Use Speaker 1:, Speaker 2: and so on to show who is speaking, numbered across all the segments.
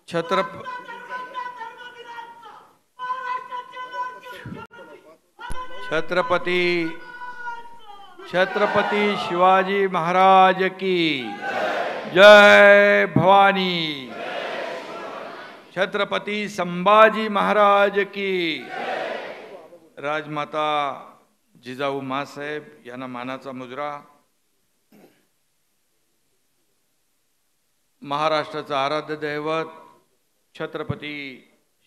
Speaker 1: छत्रपती शिवाजी महाराज की जय भवानी। छत्रपती संभाजी महाराज की। राजमाता जिजाऊ मासाहेब यांना मानाचा मुजरा। महाराष्ट्राचा आराध्य दैवत छत्रपती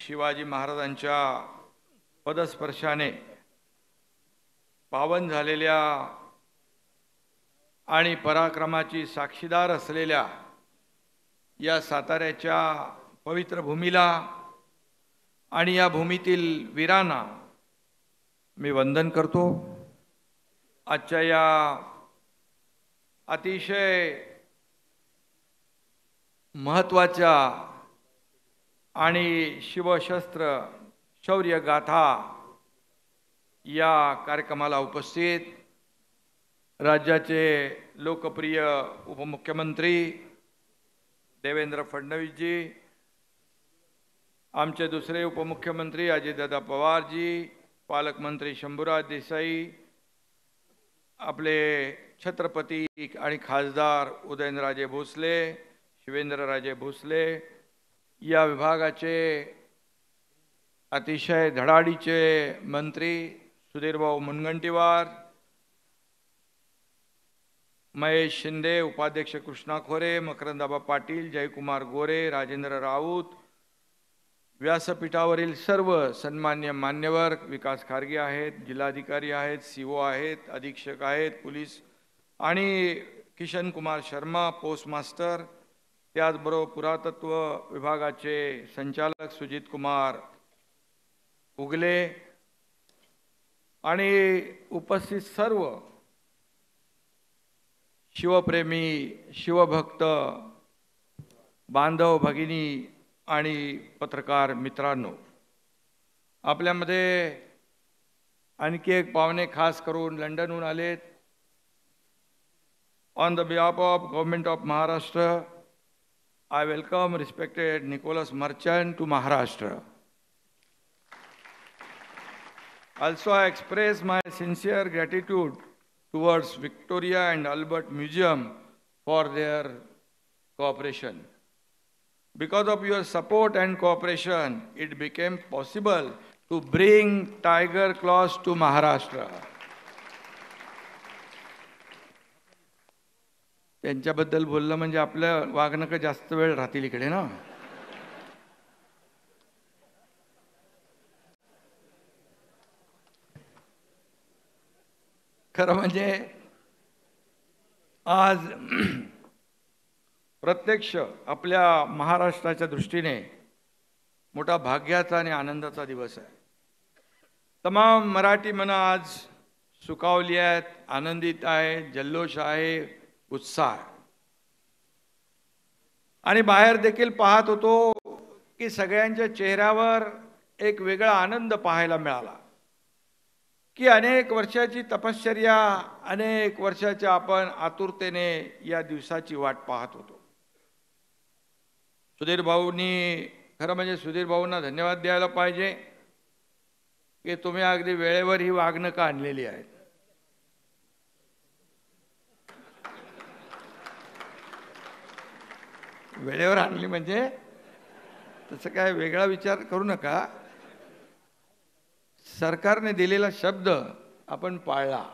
Speaker 1: शिवाजी महाराजांच्या पदस्पर्शाने पावन झालेल्या आणि पराक्रमाची साक्षीदार असलेल्या या साताऱ्याच्या पवित्र भूमीला आणि या भूमीतील वीरांना मी वंदन करतो। आजच्या या अतिशय महत्त्वाच्या आणि शिवशस्त्र शौर्य गाथा या कार्यक्रमाला उपस्थित राज्याचे लोकप्रिय उपमुख्यमंत्री देवेंद्र फडणवीसजी, आमचे दुसरे उपमुख्यमंत्री अजितदादा पवारजी, पालकमंत्री शंभूराज देसाई, आपले छत्रपती आणि खासदार उदयनराजे भोसले, शिवेंद्रराजे भोसले, या विभागाचे अतिशय धडाडीचे मंत्री सुधीरभाऊ मुनगंटीवार, महेश शिंदे, उपाध्यक्ष कृष्णा खोरे, मकरंदाबा पाटील, जयकुमार गोरे, राजेंद्र राऊत, व्यासपीठावरील सर्व सन्मान्य मान्यवर, विकास खारगे आहेत, जिल्हाधिकारी आहेत, सीओ आहेत, अधीक्षक आहेत, पोलीस आणि किशन कुमार शर्मा पोस्ट मास्टर, त्याचबरोबर पुरातत्व विभागाचे संचालक सुजित कुमार उगले आणि उपस्थित सर्व शिवप्रेमी शिवभक्त बांधव भगिनी आणि पत्रकार मित्रांनो, आपल्यामध्ये आणखी एक पाहुणे खास करून लंडनहून आलेत। On the behalf of government of Maharashtra, I welcome respected Nicholas Merchant to Maharashtra. Also, I express my sincere gratitude towards Victoria and Albert Museum for their cooperation. Because of your support and cooperation, it became possible to bring tiger claws to Maharashtra. त्यांच्याबद्दल बोललं म्हणजे आपलं वागणं जास्त वेळ राहतील इकडे ना। खरं म्हणजे आज प्रत्यक्ष आपल्या महाराष्ट्राच्या दृष्टीने मोठा भाग्याचा आणि आनंदाचा दिवस आहे। तमाम मराठी मनं आज सुखावली आहेत, आनंदित आहे, जल्लोष आहे, उत्साह। आणि बाहेर देखील पाहत होतो की सगळ्यांच्या चेहऱ्यावर एक वेगळा आनंद पाहायला मिळाला की अनेक वर्षाची तपश्चर्या, अनेक वर्षाच्या आपण आतुरतेने या दिवसाची वाट पाहत होतो। सुधीर भाऊंनी, खरं म्हणजे सुधीर भाऊंना धन्यवाद द्यायला पाहिजे की तुम्ही अगदी वेळेवर ही वागणुक आणलेली आहे। वेळेवर आणली म्हणजे तसं काय वेगळा विचार करू नका। सरकारने दिलेला शब्द आपण पाळला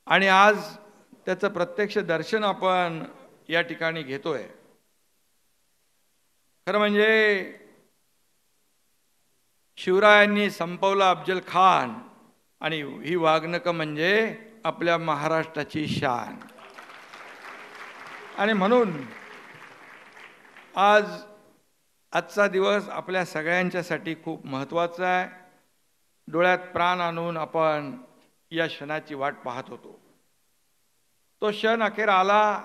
Speaker 1: आणि आज त्याचं प्रत्यक्ष दर्शन आपण या ठिकाणी घेतोय। खरं म्हणजे शिवरायांनी संपवला अफजल खान आणि ही वागणूक म्हणजे आपल्या महाराष्ट्राची शान। आणि म्हणून आजचा दिवस आपल्या सगळ्यांच्यासाठी खूप महत्त्वाचा आहे। डोळ्यात प्राण आणून आपण या क्षणाची वाट पाहत होतो। तो क्षण अखेर आला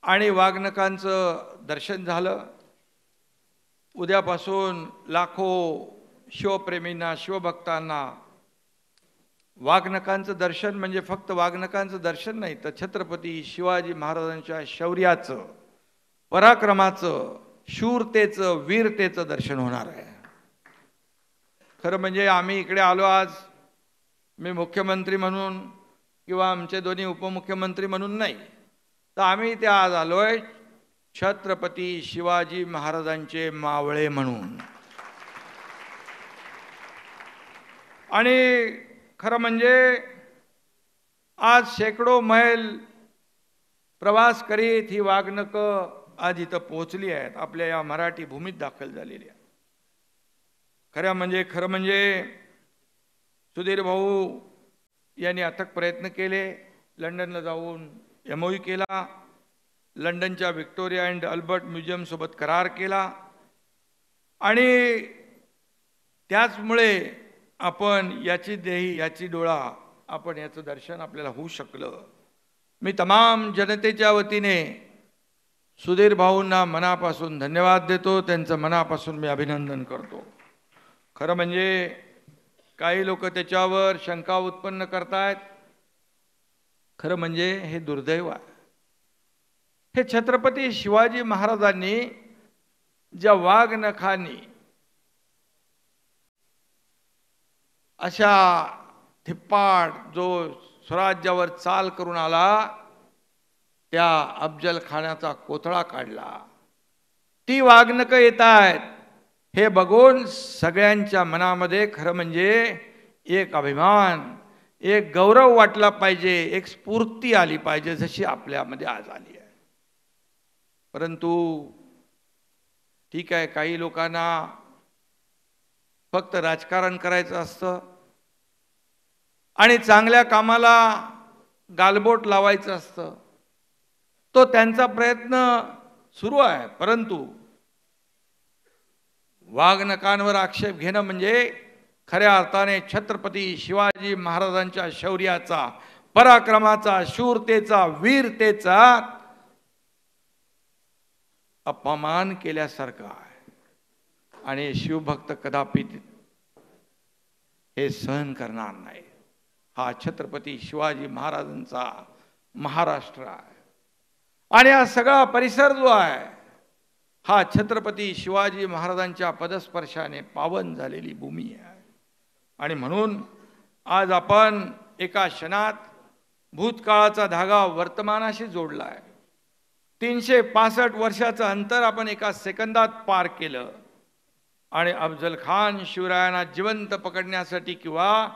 Speaker 1: आणि वाघनकांचं दर्शन झालं। उद्यापासून लाखो शिवप्रेमींना, शिवभक्तांना वाघनकांचं दर्शन म्हणजे फक्त वाघनकांचं दर्शन नाही, तर छत्रपती शिवाजी महाराजांच्या शौर्याचं, पराक्रमाचं, शूरतेचं, वीरतेचं दर्शन होणार आहे. खरं म्हणजे आम्ही इकडे आलो आज, मी मुख्यमंत्री म्हणून किंवा आमचे दोन्ही उपमुख्यमंत्री म्हणून नाही, तर आम्ही इथे आज आलोय छत्रपती शिवाजी महाराजांचे मावळे म्हणून. आणि खरं म्हणजे आज शेकडो मैल प्रवास करीत ही वाघनकं आज इथं पोहोचली आहेत, आपल्या या मराठी भूमीत दाखल झालेली आहे. खरं म्हणजे सुधीर भाऊ यांनी अथक प्रयत्न केले, लंडनला जाऊन MOU केला, लंडनच्या व्हिक्टोरिया अँड अल्बर्ट म्युझियम सोबत करार केला आणि त्याचमुळे आपण याची देही याची डोळा आपण याचं दर्शन आपल्याला होऊ शकलं. मी तमाम जनतेच्या वतीने सुधीर भाऊंना मनापासून धन्यवाद देतो, त्यांचं मनापासून मी अभिनंदन करतो. खरं म्हणजे काही लोक त्याच्यावर शंका उत्पन्न करतायत. खरं म्हणजे हे दुर्दैव आहे. हे छत्रपती शिवाजी महाराजांनी ज्या वाघनखांनी अशा धिप्पाड जो स्वराज्यावर चाल करून आला, त्या अफजल खानाचा कोथळा काढला. ती वाघनकं येत आहेत हे बघून सगळ्यांच्या मनामध्ये खरं म्हणजे एक अभिमान, एक गौरव वाटला पाहिजे, एक स्फूर्ती आली पाहिजे, जशी आपल्यामध्ये आज आली आहे. परंतु ठीक आहे, काही लोकांना फक्त राजकारण करायचं असतं आणि चांगल्या कामाला गालबोट लावायचं असतं, तो त्यांचा प्रयत्न सुरू आहे. परंतु वाघनकांवर आक्षेप घेणं म्हणजे खऱ्या अर्थाने छत्रपती शिवाजी महाराजांच्या शौर्याचा, पराक्रमाचा, शूरतेचा, वीरतेचा अपमान केल्यासारखा आहे. आणि शिवभक्त कदापि हे सहन करणार नाही. हा छत्रपती शिवाजी महाराजांचा महाराष्ट्र आहे आणि हा सगळा परिसर जो आहे हा छत्रपती शिवाजी महाराजांच्या पदस्पर्शाने पावन झालेली भूमी आहे. आणि म्हणून आज आपण एका क्षणात भूतकाळाचा धागा वर्तमानाशी जोडला आहे. 365 वर्षाचं अंतर आपण एका सेकंदात पार केलं. आणि अफजल खान शिवरायांना जिवंत पकडण्यासाठी किंवा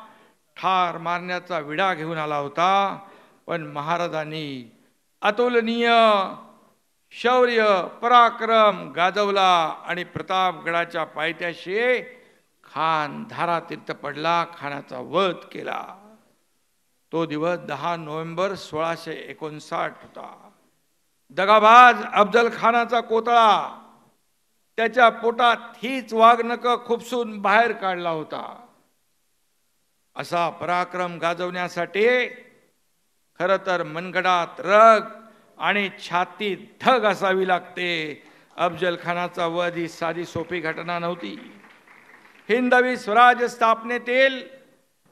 Speaker 1: ठार मारण्याचा विडा घेऊन आला होता, पण महाराजांनी अतुलनीय शौर्य पराक्रम गाजवला आणि प्रतापगडाच्या पायथ्याशी खान धारातीर्थ पडला, खानाचा वध केला. तो दिवस 10 नोव्हेंबर 1659 होता. दगाबाज अफजल खानाचा कोतळा, त्याच्या पोटात हीच वाघनकं खुपसून बाहेर काढला होता. असा पराक्रम गाजवण्यासाठी खरं तर मनगडात रग आणि छातीत धग असावी लागते. अफजल खानाचा वध ही साधी सोपी घटना नव्हती. हिंदवी स्वराज्य स्थापनेतील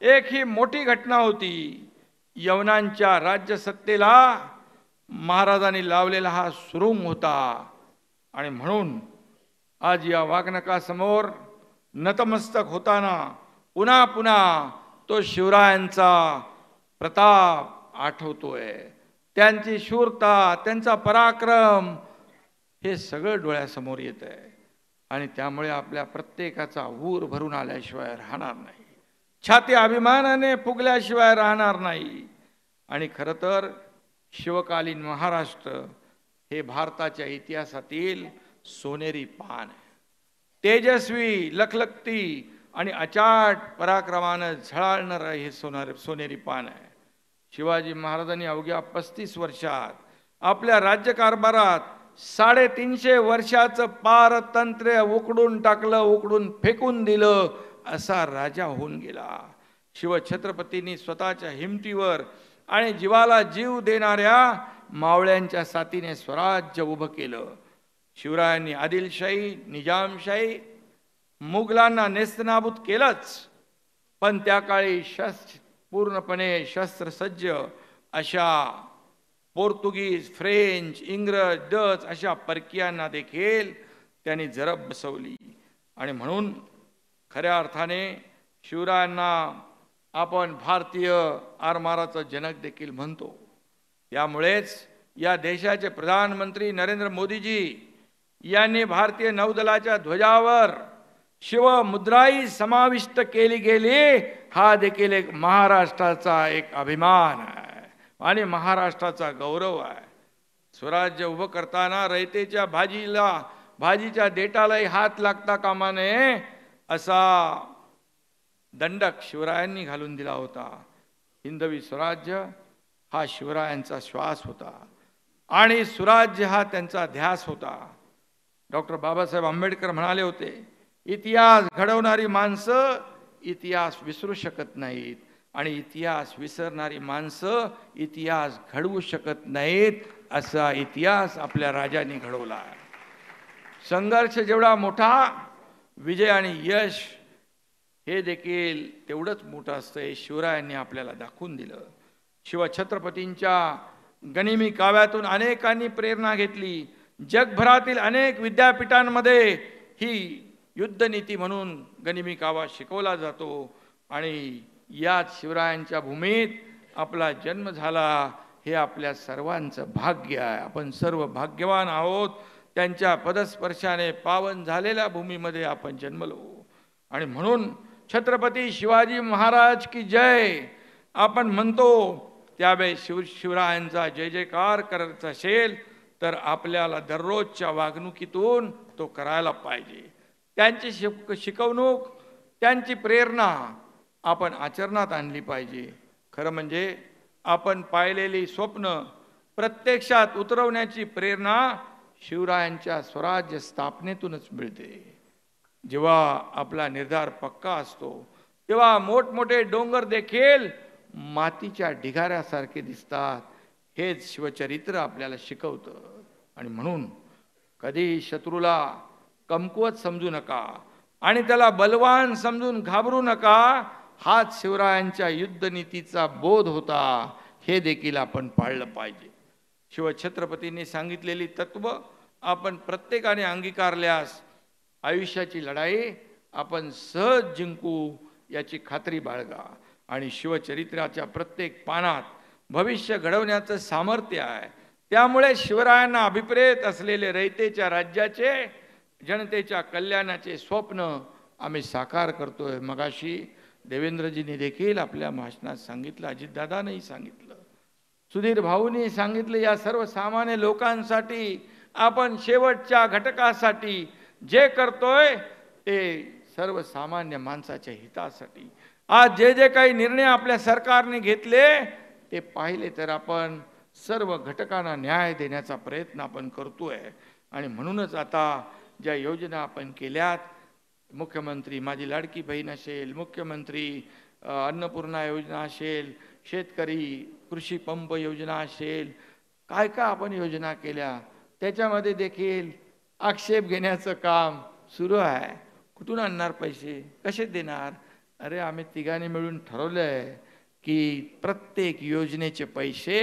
Speaker 1: एक ही मोठी घटना होती. यवनांच्या राज्यसत्तेला महाराजांनी लावलेला हा सुरुंग होता. आणि म्हणून आज या वाघनकासमोर नतमस्तक होताना पुन्हा पुन्हा तो शिवरायांचा प्रताप आठवतोय, त्यांची शूरता, त्यांचा पराक्रम हे सगळं डोळ्यासमोर येत आहे. आणि त्यामुळे आपल्या प्रत्येकाचा ऊर भरून आल्याशिवाय राहणार नाही, छाती अभिमानाने फुगल्याशिवाय राहणार नाही. आणि खरं तर शिवकालीन महाराष्ट्र हे भारताच्या इतिहासातील सोनेरी पान आहे. तेजस्वी, लखलखती आणि अचाट पराक्रमानं झळाळणारं हे सोनेरी पान आहे. शिवाजी महाराजांनी अवघ्या 35 वर्षात आपल्या राज्यकारभारात 350 वर्षाचं पारतंत्र्य उकडून टाकलं, उकडून फेकून दिलं, असा राजा होऊन गेला. शिवछत्रपतींनी स्वतःच्या हिमतीवर आणि जीवाला जीव देणाऱ्या मावळ्यांच्या साथीने स्वराज्य उभं केलं. शिवरायांनी आदिलशाही, निजामशाही, मुघलांना नेस्तनाबूत केलंच, पण त्या काळी पूर्णपणे शस्त्रसज्ज अशा पोर्तुगीज, फ्रेंच, इंग्रज, डच अशा परकीयांना देखील त्यांनी जरब बसवली. आणि म्हणून खऱ्या अर्थाने शिवरायांना आपण भारतीय आरमाराचा जनक देखील म्हणतो. त्यामुळेच या देशाचे प्रधानमंत्री नरेंद्र मोदीजी यांनी भारतीय नौदलाच्या ध्वजावर शिवमुद्राही समाविष्ट केली गेली. हा देखील एक महाराष्ट्राचा एक अभिमान आहे आणि महाराष्ट्राचा गौरव आहे. स्वराज्य उभं करताना रयतेच्या भाजीच्या देठालाही हात लागता कामा नये असा दंडक शिवरायांनी घालून दिला होता. हिंदवी स्वराज्य हा शिवरायांचा श्वास होता आणि सुराज्य हा त्यांचा ध्यास होता. डॉक्टर बाबासाहेब आंबेडकर म्हणाले होते, इतिहास घडवणारी माणसं इतिहास विसरू शकत नाहीत आणि इतिहास विसरणारी माणसं इतिहास घडवू शकत नाहीत. असा इतिहास आपल्या राजांनी घडवला आहे. संघर्ष जेवढा मोठा, विजय आणि यश हे देखील तेवढंच मोठं असतं. हे शिवरायांनी आपल्याला दाखवून दिलं. शिवछत्रपतींच्या गनिमी काव्यातून अनेकांनी प्रेरणा घेतली. जगभरातील अनेक विद्यापीठांमध्ये ही युद्धनीती म्हणून गनिमी कावा शिकवला जातो आणि याच शिवरायांच्या भूमीत आपला जन्म झाला. हे आपल्या सर्वांचं भाग्य आहे. आपण सर्व भाग्यवान आहोत. त्यांच्या पदस्पर्शाने पावन झालेल्या भूमीमध्ये आपण जन्मलो. आणि म्हणून छत्रपती शिवाजी महाराज की जय आपण म्हणतो. त्यावेळी शिवरायांचा जय जयकार करायचा असेल तर आपल्याला दररोजच्या वागणुकीतून तो करायला पाहिजे. त्यांची शिकवणूक, त्यांची प्रेरणा आपण आचरणात आणली पाहिजे. खरं म्हणजे आपण पाहिलेली स्वप्न प्रत्यक्षात उतरवण्याची प्रेरणा शिवरायांच्या स्वराज्य स्थापनेतूनच मिळते. जेव्हा आपला निर्धार पक्का असतो तेव्हा मोठमोठे डोंगर देखील मातीच्या ढिगाऱ्यासारखे दिसतात. हेच शिवचरित्र आपल्याला शिकवतं. आणि म्हणून कधी शत्रूला कमकुवत समजू नका आणि त्याला बलवान समजून घाबरू नका. हाच शिवरायांच्या युद्धनीतीचा बोध होता. हे देखील आपण पाळलं पाहिजे. शिवछत्रपतींनी सांगितलेली तत्व आपण प्रत्येकाने अंगीकारल्यास आयुष्याची लढाई आपण सहज जिंकू याची खात्री बाळगा. आणि शिवचरित्राच्या प्रत्येक पानात भविष्य घडवण्याचं सामर्थ्य आहे. त्यामुळे शिवरायांना अभिप्रेत असलेले रयतेच्या राज्याचे, जनतेच्या कल्याणाचे स्वप्न आम्ही साकार करतोय. मगाशी देवेंद्रजींनी देखील आपल्या भाषणात सांगितलं, अजितदादांनी सांगितलं, सुधीर भाऊंनी सांगितलं. या सर्वसामान्य लोकांसाठी आपण शेवटच्या घटकासाठी जे करतोय ते सर्वसामान्य माणसाच्या हितासाठी. आज जे जे काही निर्णय आपल्या सरकारने घेतले ते पाहिले तर आपण सर्व घटकांना न्याय देण्याचा प्रयत्न आपण करतोय. आणि म्हणूनच आता ज्या योजना आपण केल्यात, मुख्यमंत्री माझी लाडकी बहीण असेल, मुख्यमंत्री अन्नपूर्णा योजना असेल, शेतकरी कृषी पंप योजना असेल, काय काय आपण योजना केल्या, त्याच्यामध्ये देखील आक्षेप घेण्याचं काम सुरू आहे. कुठून आणणार पैसे, कसे देणार? अरे आम्ही तिघांनी मिळून ठरवलंय की प्रत्येक योजनेचे पैसे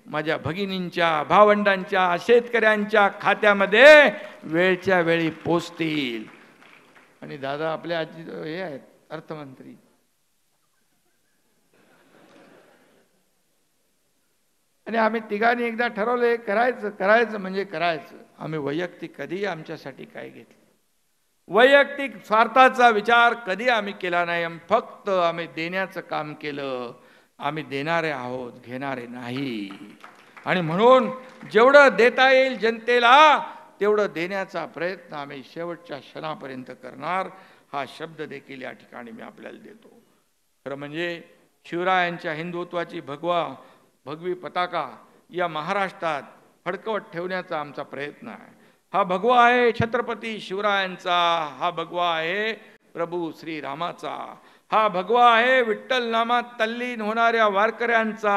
Speaker 1: माझ्या भगिनींच्या, भावंडांच्या, शेतकऱ्यांच्या खात्यामध्ये वेळच्या वेळी पोचतील. आणि दादा आपल्या आजी हे आहेत अर्थमंत्री, आणि आम्ही तिघांनी एकदा ठरवलंय करायचं म्हणजे करायचं. आम्ही वैयक्तिक कधी आमच्यासाठी काय घेतलं, वैयक्तिक स्वार्थाचा विचार कधी आम्ही केला नाही. फक्त आम्ही देण्याचं काम केलं. आम्ही देणारे आहोत, घेणारे नाही. आणि म्हणून जेवढं देता येईल जनतेला तेवढं देण्याचा प्रयत्न आम्ही शेवटच्या क्षणापर्यंत करणार. हा शब्द देखील या ठिकाणी मी आपल्याला देतो. खरं म्हणजे शिवरायांच्या हिंदुत्वाची भगवी पताका या महाराष्ट्रात फडकवत ठेवण्याचा आमचा प्रयत्न आहे. हा भगवा आहे छत्रपती शिवरायांचा, हा भगवा आहे प्रभू श्री रामाचा, हा भगवा आहे विठ्ठल नामात तल्लीन होणाऱ्या वारकऱ्यांचा,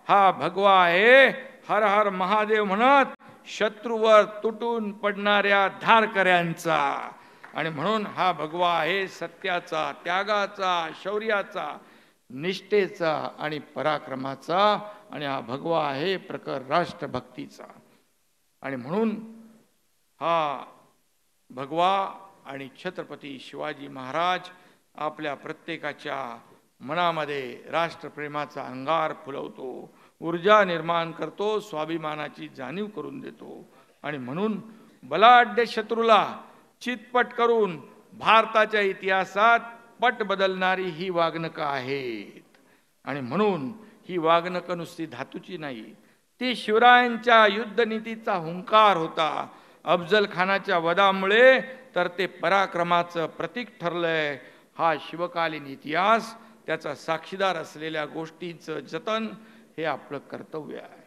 Speaker 1: हा भगवा आहे हर हर महादेव म्हणत शत्रूवर तुटून पडणाऱ्या धारकऱ्यांचा. आणि म्हणून हा भगवा आहे सत्याचा, त्यागाचा, शौर्याचा, निष्ठेचा आणि पराक्रमाचा, आणि हा भगवा आहे प्रखर राष्ट्रभक्तीचा. आणि म्हणून हा भगवा आणि छत्रपती शिवाजी महाराज आपल्या प्रत्येकाच्या मनामध्ये राष्ट्रप्रेमाचा अंगार फुलवतो, ऊर्जा निर्माण करतो, स्वाभिमानाची जाणीव करून देतो. आणि म्हणून बलाढ्य शत्रूला चितपट करून भारताच्या इतिहासात पट बदलणारी ही वागणुका आहेत. आणि म्हणून ही वागणुका नुसती धातूची नाही, ती शिवरायांच्या युद्धनीतीचा हुंकार होता. अफजल खानाच्या वधामुळे तर ते पराक्रमाचं प्रतीक ठरलंय. हा शिवकालीन इतिहास, त्याचा साक्षीदार असलेल्या गोष्टींचं जतन हे आपलं कर्तव्य आहे.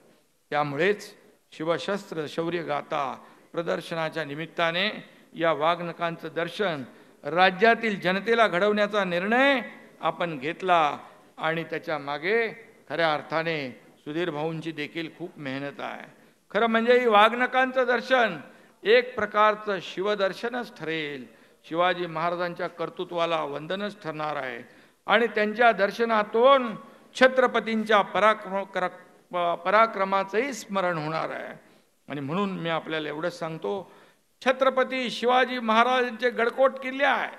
Speaker 1: त्यामुळेच शिवशस्त्र शौर्य गाथा प्रदर्शनाच्या निमित्ताने या वागणुकांचं दर्शन राज्यातील जनतेला घडवण्याचा निर्णय आपण घेतला. आणि त्याच्या मागे खऱ्या अर्थाने सुधीर भाऊंची देखील खूप मेहनत आहे. खरं म्हणजे ही वागणुकांचं दर्शन एक प्रकारचं शिवदर्शनच ठरेल. शिवाजी महाराजांच्या कर्तृत्वाला वंदनच ठरणार आहे. आणि त्यांच्या दर्शनातून छत्रपतींच्या पराक्रमाचंही स्मरण होणार आहे. आणि म्हणून मी आपल्याला एवढंच सांगतो, छत्रपती शिवाजी महाराजांचे गडकोट किल्ले आहे,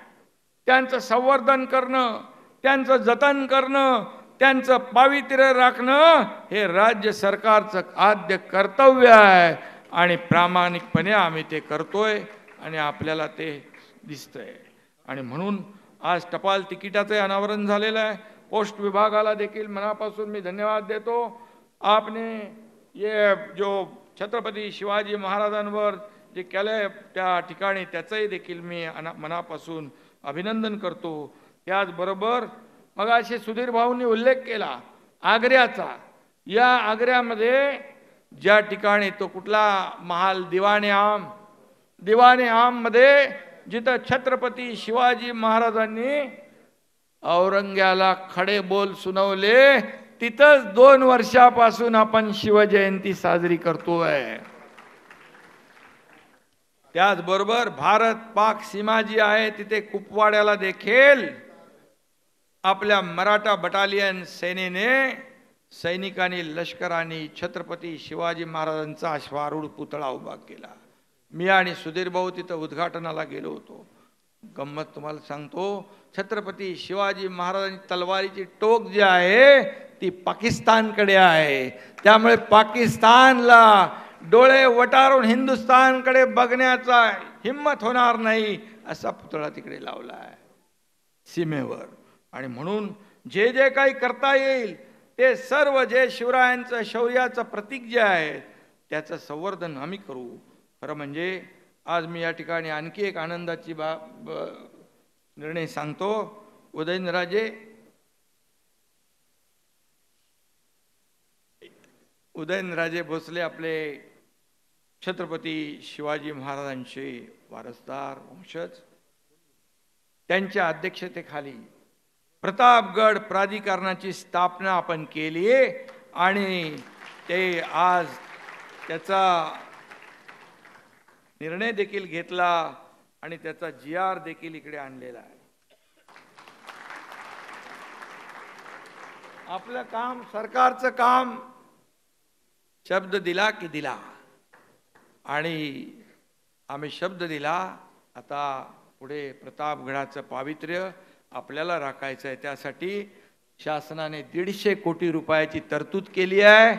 Speaker 1: त्यांचं संवर्धन करणं, त्यांचं जतन करणं, त्यांचं पावित्र्य राखणं हे राज्य सरकारचं आद्य कर्तव्य आहे. आणि प्रामाणिकपणे आम्ही ते करतोय आणि आपल्याला ते दिसतंय. आणि म्हणून आज टपाल तिकिटाचे अनावरण झालेलं आहे. पोस्ट विभागाला देखील मनापासून मी धन्यवाद देतो. आपने ये जो छत्रपती शिवाजी महाराजांवर जे केलंय त्या ठिकाणी त्याचंही देखील मी मनापासून अभिनंदन करतो. त्याचबरोबर मगाशी सुधीर भाऊंनी उल्लेख केला आग्र्याचा. या आग्र्यामध्ये ज्या ठिकाणी तो कुठला महाल, दिवाने आम मध्ये जिथं छत्रपती शिवाजी महाराजांनी औरंग्याला खडे बोल सुनावले, तिथंच 2 वर्षापासून आपण शिवजयंती साजरी करतोय. त्याचबरोबर भारत पाक सीमा जी आहे तिथे कुपवाड्याला देखील आपल्या मराठा बटालियन सेनेने, सैनिकांनी, लष्करांनी छत्रपती शिवाजी महाराजांचा अश्वारूढ पुतळा उभा केला. मी आणि सुधीर भाऊ तिथं उद्घाटनाला गेलो होतो. गंमत तुम्हाला सांगतो, छत्रपती शिवाजी महाराजांची तलवारीची टोक जी आहे ती पाकिस्तानकडे आहे. त्यामुळे पाकिस्तानला डोळे वटारून हिंदुस्थानकडे बघण्याचा हिम्मत होणार नाही असा पुतळा तिकडे लावला आहे सीमेवर. आणि म्हणून जे जे काही करता येईल ते सर्व जे शिवरायांचं शौर्याचं प्रतीक जे आहे त्याचं संवर्धन आम्ही करू. खरं म्हणजे आज मी या ठिकाणी आणखी एक आनंदाची निर्णय सांगतो. उदयनराजे भोसले आपले छत्रपती शिवाजी महाराजांचे वारसदार वंशज, त्यांच्या अध्यक्षतेखाली प्रतापगड प्राधिकरणाची स्थापना आपण केली आहे. आणि ते आज त्याचा निर्णय देखील घेतला आणि त्याचा GR देखील इकडे आणलेला आहे. आपलं काम, सरकारचं काम, शब्द दिला की दिला. आणि आम्ही शब्द दिला. आता पुढे प्रतापगडाचं पावित्र्य आपल्याला राखायचं आहे. त्यासाठी शासनाने 150 कोटी रुपयाची तरतूद केली आहे.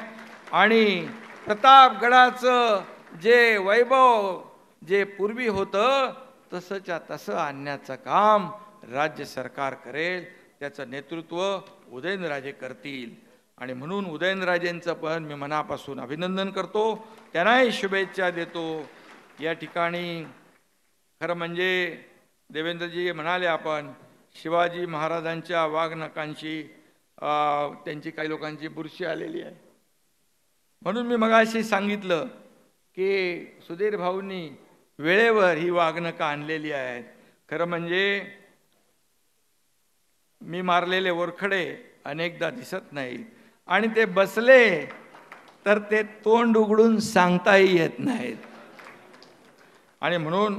Speaker 1: आणि प्रतापगडाचं जे वैभव जे पूर्वी होतं तसंच्या तसं आणण्याचं काम राज्य सरकार करेल. त्याचं नेतृत्व उदयनराजे करतील. आणि म्हणून उदयनराजेंचं पण मी मनापासून अभिनंदन करतो, त्यांनाही शुभेच्छा देतो. या ठिकाणी खरं म्हणजे देवेंद्रजी म्हणाले, आपण शिवाजी महाराजांच्या वागणुकांशी त्यांची काही लोकांची बुरशी आलेली आहे. म्हणून मी मगाशी सांगितलं की सुधीर भाऊंनी वेळेवर ही वागणुका आणलेली आहेत. खरं म्हणजे मी मारलेले वरखडे अनेकदा दिसत नाहीत आणि ते बसले तर ते तोंड उघडून सांगताही येत नाहीत. आणि म्हणून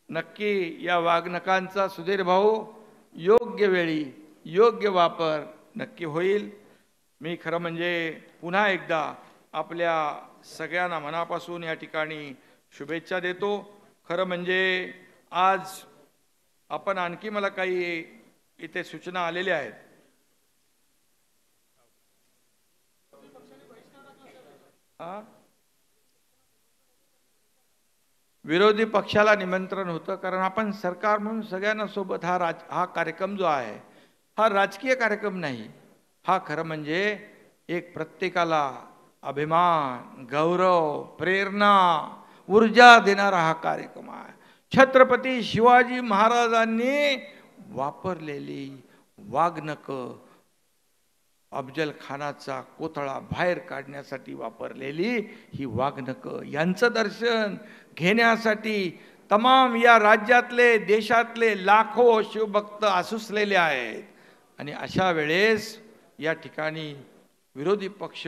Speaker 1: नक्की या वागणुकांचा सुधीर भाऊ योग्य वेळी योग्य वापर नक्की होईल. मी खरं म्हणजे पुन्हा एकदा आपल्या सगळ्यांना मनापासून या ठिकाणी शुभेच्छा देतो. खरं म्हणजे आज आपण आणखी मला काही इथे सूचना आलेल्या आहेत. विरोधी पक्षाला निमंत्रण होतं, कारण आपण सरकार म्हणून सगळ्यांना सोबत हा कार्यक्रम जो आहे हा राजकीय कार्यक्रम नाही. हा खरं म्हणजे एक प्रत्येकाला अभिमान, गौरव, प्रेरणा, ऊर्जा देणारा हा कार्यक्रम आहे. छत्रपती शिवाजी महाराजांनी वापरलेली वाघनकं, अफजल खानाचा कोथळा बाहेर काढण्यासाठी वापरलेली ही वाघनकं, यांचं दर्शन घेण्यासाठी तमाम या राज्यातले देशातले लाखो शिवभक्त आसुसलेले आहेत. आणि अशा वेळेस या ठिकाणी विरोधी पक्ष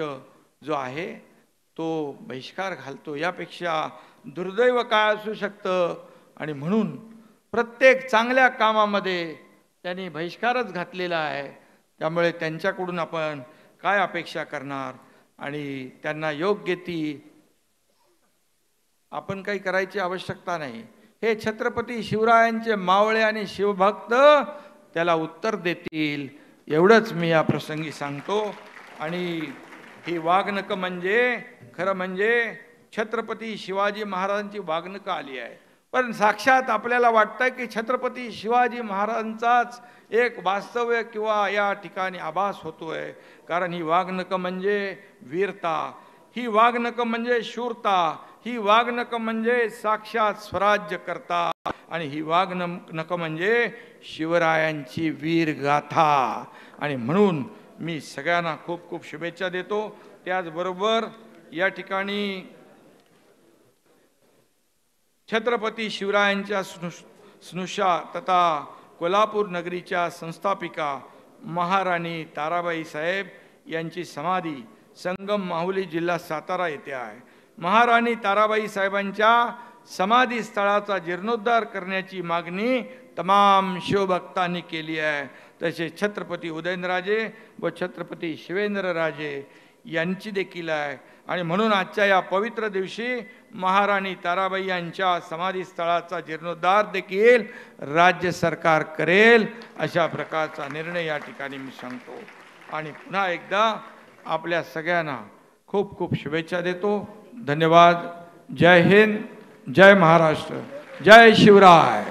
Speaker 1: जो आहे तो बहिष्कार घालतो, यापेक्षा दुर्दैव काय असू शकतं. आणि म्हणून प्रत्येक चांगल्या कामामध्ये त्यांनी बहिष्कारच घातलेला आहे. त्यामुळे त्यांच्याकडून आपण काय अपेक्षा करणार, आणि त्यांना योग्य ती आपण काही करायची आवश्यकता नाही. हे छत्रपती शिवरायांचे मावळे आणि शिवभक्त त्याला उत्तर देतील, एवढंच मी या प्रसंगी सांगतो. आणि ही वाघनकं म्हणजे खरं म्हणजे छत्रपती शिवाजी महाराजांची वाघनकं आली आहे, पण साक्षात आपल्याला वाटतं की छत्रपती शिवाजी महाराजांचाच एक वास्तव्य किंवा या ठिकाणी आभास होतोय. कारण ही वाघनकं म्हणजे वीरता, ही वाघनकं म्हणजे शूरता, ही वाघनकं म्हणजे साक्षात स्वराज्य करता, आणि ही वाघनकं म्हणजे शिवरायांची वीरगाथा. आणि म्हणून मी सगळ्यांना खूप खूप शुभेच्छा देतो. त्याचबरोबर या ठिकाणी छत्रपती शिवरायांच्या स्नुषा तथा कोल्हापूर नगरीच्या संस्थापिका महाराणी ताराबाई साहेब यांची समाधी संगम माहुली जिल्हा सातारा येथे आहे. महाराणी ताराबाई साहेबांच्या समाधी स्थळाचा जीर्णोद्धार करण्याची मागणी तमाम शिवभक्तांनी केली आहे. तसेच छत्रपती उदयनराजे व छत्रपती शिवेंद्रराजे यांची देखील आहे. आणि म्हणून आजच्या या पवित्र दिवशी महाराणी ताराबाई यांच्या समाधी स्थळाचा जीर्णोद्धार देखील राज्य सरकार करेल, अशा प्रकारचा निर्णय या ठिकाणी मी सांगतो. आणि पुन्हा एकदा आपल्या सगळ्यांना खूप खूप शुभेच्छा देतो. धन्यवाद. जय हिंद, जय महाराष्ट्र, जय शिवराय.